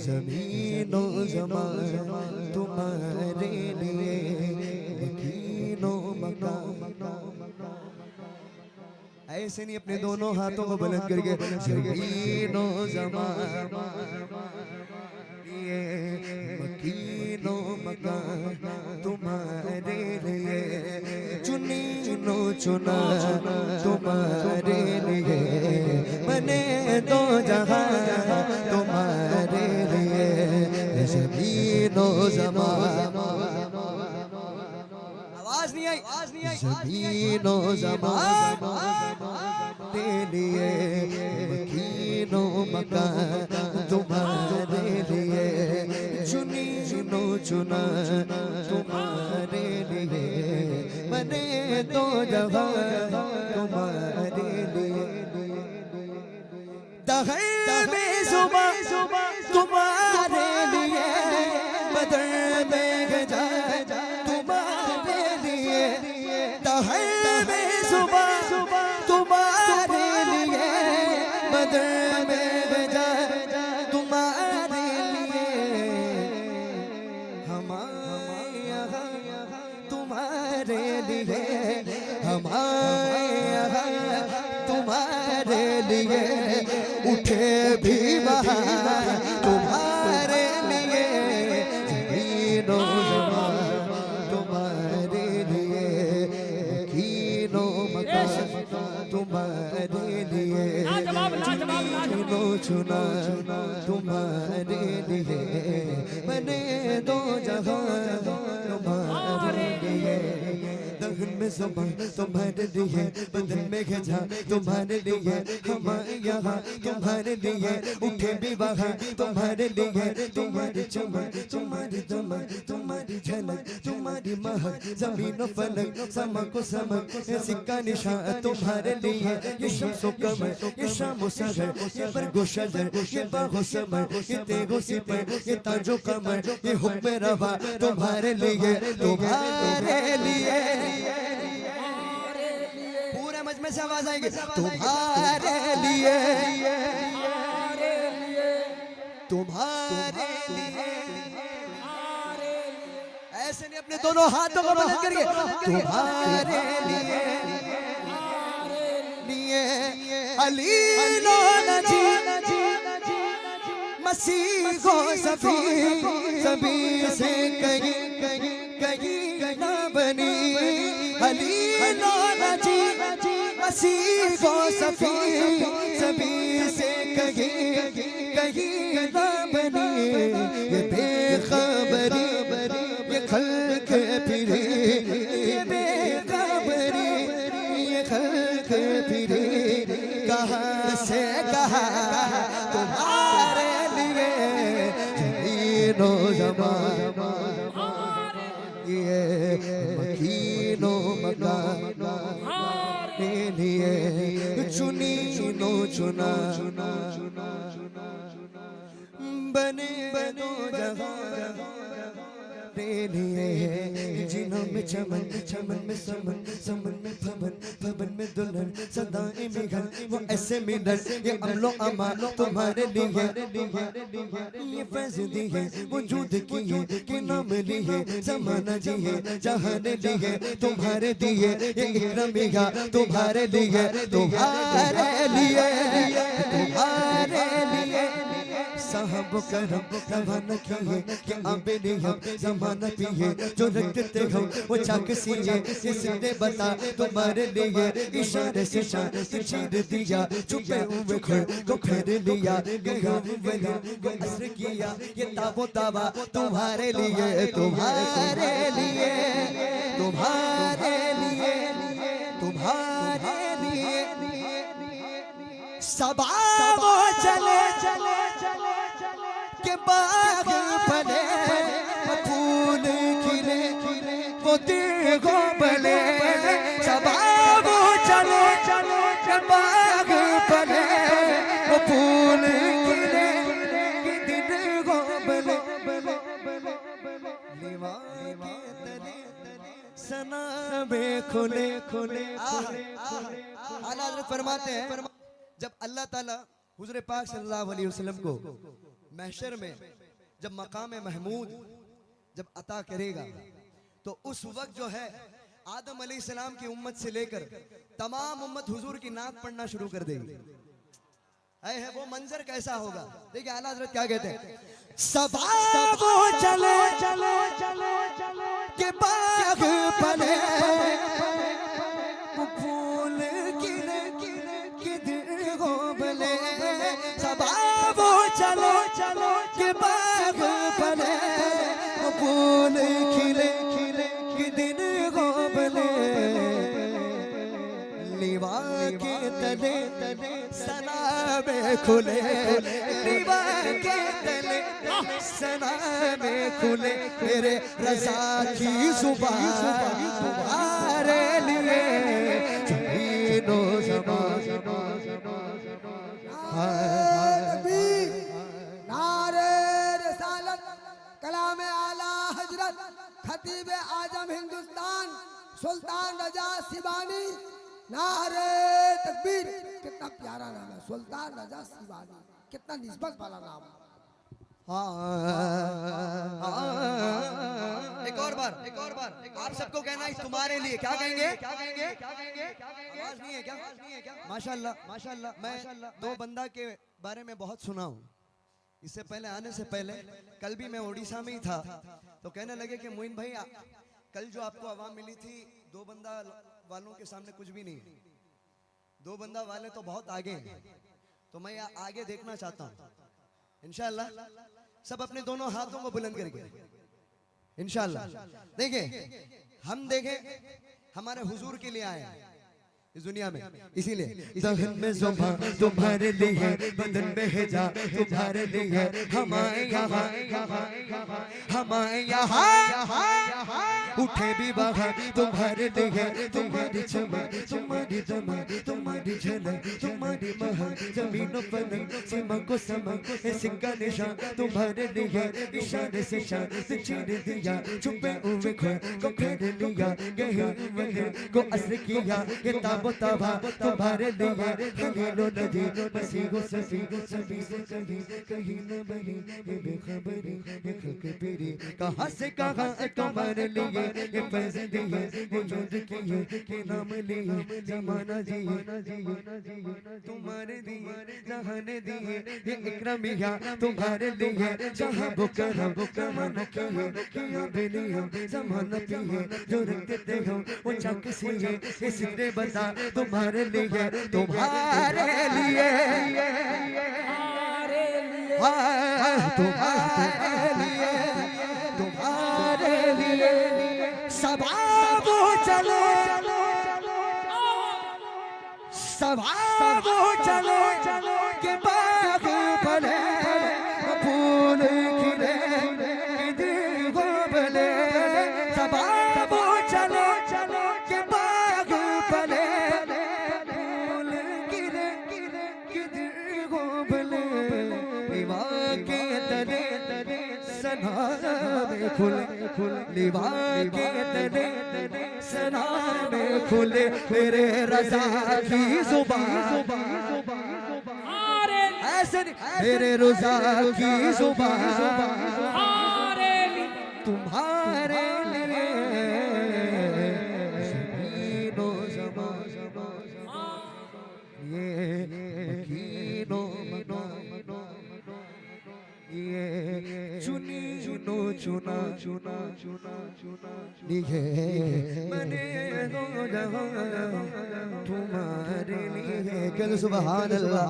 ज़मीनो ज़मान तुम्हारे लिए, मकीनो मकान। ऐसे नहीं, अपने दोनों हाथों को बुलंद करके ज़मीनो ज़मान लिए, मकीनो मकान तुम्हारे लिए, चुनी चुनो चुना तुम्हारे लिए, बने दो जहां तुम्हारे लिए, ज़मीनो ज़मान। आवाज नहीं आई, ज़मीनो ज़मान तेरे लिए, मकीनो मकान तुम्हारे लिए, चुनी चुनो चुना तुम्हारे लिए, बने दो जहां तुम्हारे लिए, दहर में सुबह तुम्हारे लिए, बदर में गजा तुम्हारे लिए, दहर में सुबह तुम्हारे लिए, बदर में गजा तुम्हारे लिए, हमारे यहाँ तुम्हारे लिए, हमारे यहाँ तुम्हारे लिए, उठे भी वहाँ तुम्हारे लिए, ज़मीनो ज़मान तुम्हारे लिए, मकीनो मकान तुम्हारे लिए, चुनो चुना तुम्हारे लिए, बने दो जहां तुम्हारे लिए, दहन में ज़बान तुम्हारे लिए, बदन में गजा तुम्हारे लिए, हमारे यहाँ तुम्हारे लिए, उठे भी वहाँ तुम्हारे लिए, तुम्हारी चमक तुम्हारी दमक तुम्हारी झलक तुम्हारी महक, ज़मीन फलक समक समक, ये सिक्का निशान तुम्हारे लिए, ये शम्सो कमर ये शामो सगर, ये बरगो शजर ये बागो समर, ये तेगो सिपर ये ताजो कमर, ये हुक्म रवा तुम्हारे लिए, तुम्हारे लिए, पूरे मजमे से आवाज आएगी, तुम्हारे लिए, तुम्हारे लिए, ऐसे नहीं, अपने दोनों हाथों को बुलंद करके तुम्हारे लिए, अली लो नजी मसीह को सफी सभी से कहीं कहीं ना बनी, अली लो नजी मसीह को सफी सभी से कहीं कहीं ना बनी, ये बेखबरी ये खल्क फिरे, ये बेखबरी ये खल्क फिरे, कहाँ से कहाँ तुम्हारे लिए, ज़मीनो ज़मान ये मकीनो मकान के लिए, चुनी चुनो चुना बने दो जहां लिए, जिनों में चमन चमन में समन समन में फबन फबन में दुल्हन सदाएं में घर, वो ऐसे मिलन ये अमलो अमा तुम्हारे लिए, ये फैज़ दी है वजूद की है कि नाम ली है, ज़माना जी है जहान ली है तुम्हारे दिए, ये इकरामिया तुम्हारे लिए, तुम्हारे लिए, तुम्हारे लिए, साहब करम रवाना किए कि आबे हम ज़माना पिए, जो रखते हम वो चाक सीए, इसने बता तुम्हारे लिए, इशारे से शान चीर दिया, चुपे हुए खड़ को फेर लिया, गया वली को असर किया, ये ताबो ताबा तुम्हारे लिए, तुम्हारे लिए, तुम्हारे लिए, तुम्हारे लिए, सबा वो चले के बाग फले, फूल खिले वो देखो भले, सबा वो चले के बाग फले, वो फूल खिले देखो भले, लीवान के तले सना में खुले खुले। आला हज़रत फरमाते हैं, जब अल्लाह ताला हुज़ूर पाक सल्लल्लाहु अलैहि वसल्लम को महशर में जब मकाम महमूद जब अता करेगा तो उस वक्त जो है आदम अलैहिस्सलाम की उम्मत से लेकर तमाम उम्मत हुजूर की नात पढ़ना शुरू कर देगी। है वो मंजर कैसा होगा? देखिए आला हज़रत क्या कहते हैं, सबा वो चले चलो चलो चलो के बाग बने फूल खिले किधर हो बले, सबा वो चलो चलो के बाग बने फूल खिले किधर हो बले, लिवा के तले सना में खुले, लिवा के तले सना में खुले, तेरे रज़ा की ज़ुबान तुम्हारे लिए ज़मीनो ज़मान। नारे रिसालत कलाम आला हजरत खतीब आजम हिंदुस्तान सुल्तान रजा सिवानी, नारे तकबीर। कितना प्यारा नाम है सुल्तान रजा सिवानी, कितना निस्बत वाला नाम। एक और बार आप सबको कहना है तुम्हारे लिए। क्या कहेंगे? आवाज नहीं है क्या? माशाल्लाह माशाल्लाह। मैं दो बंदा के बारे में बहुत सुना हूँ। इससे पहले आने से पहले कल भी मैं उड़ीसा में ही था, तो कहने लगे कि मोइन भाई कल जो आपको आवाम मिली थी, दो बंदा वालों के सामने कुछ भी नहीं है, दो बंदा वाले तो बहुत आगे हैं, तो मैं आगे देखना चाहता हूँ इंशाअल्लाह। सब अपने दोनों हाथों को बुलंद करके इंशाअल्लाह। देखिए हम देखें हमारे हुजूर के लिए आए हैं इस दुनिया में, इसीलिए दहन में ज़ुबान तुम्हारे लिए, बदन में हिजा तुम्हारे लिए, हमारे यहाँ उठे भी बाहर तुम्हारे लिए, तुम्हारी चमक तुम्हारी दमक तुम्हारी झलक तुम्हारी महक, जमीनों पर सीमा को समक सिक्का निशान तुम्हारे लिए, इशारे से शान से चीर दिया, छुपे हुए को फेर लिया, गहरे वजह को असर किया, ये ताबो तबा तुम्हारे लिए, हलीलो नदी मसीहो सफी सभी से कहीं न बनी, ये बेखबरी ये खकबरी, कहाँ से कहाँ तुम्हारे लिए, ये फैज़ दिए वजूद किए के नाम लिए, जमाना जिए तुम्हारे दिए, जहाने दिए ये इकरामिया तुम्हारे लिए, जहाँ बुकरम कमाना किए किया बिलियो जमाना पिए, जो रखते हो वो चक सिए, ये सिरे बता तुम्हारे लिए, तुम्हारे लिए तुम्हारे लिए सबा वो चलो सबा वो चलो के बाग बने फूल खिले किधर हो बले, सबा वो चलो के बाग बने फूल खिले किधर हो बले, लिवा के तले सना में खुले, लिवा के तले सना में खुले, तेरे रज़ा की ज़ुबान ऐसे तेरे रज़ा की ज़ुबान तुम्हारे लिए ज़मीनो ज़मान, ये मकीनो मनो ये चुनी चुनो चुना चुना चुना चुना लिखे मैंने तुम्हारे लिए। सुभान अल्लाह।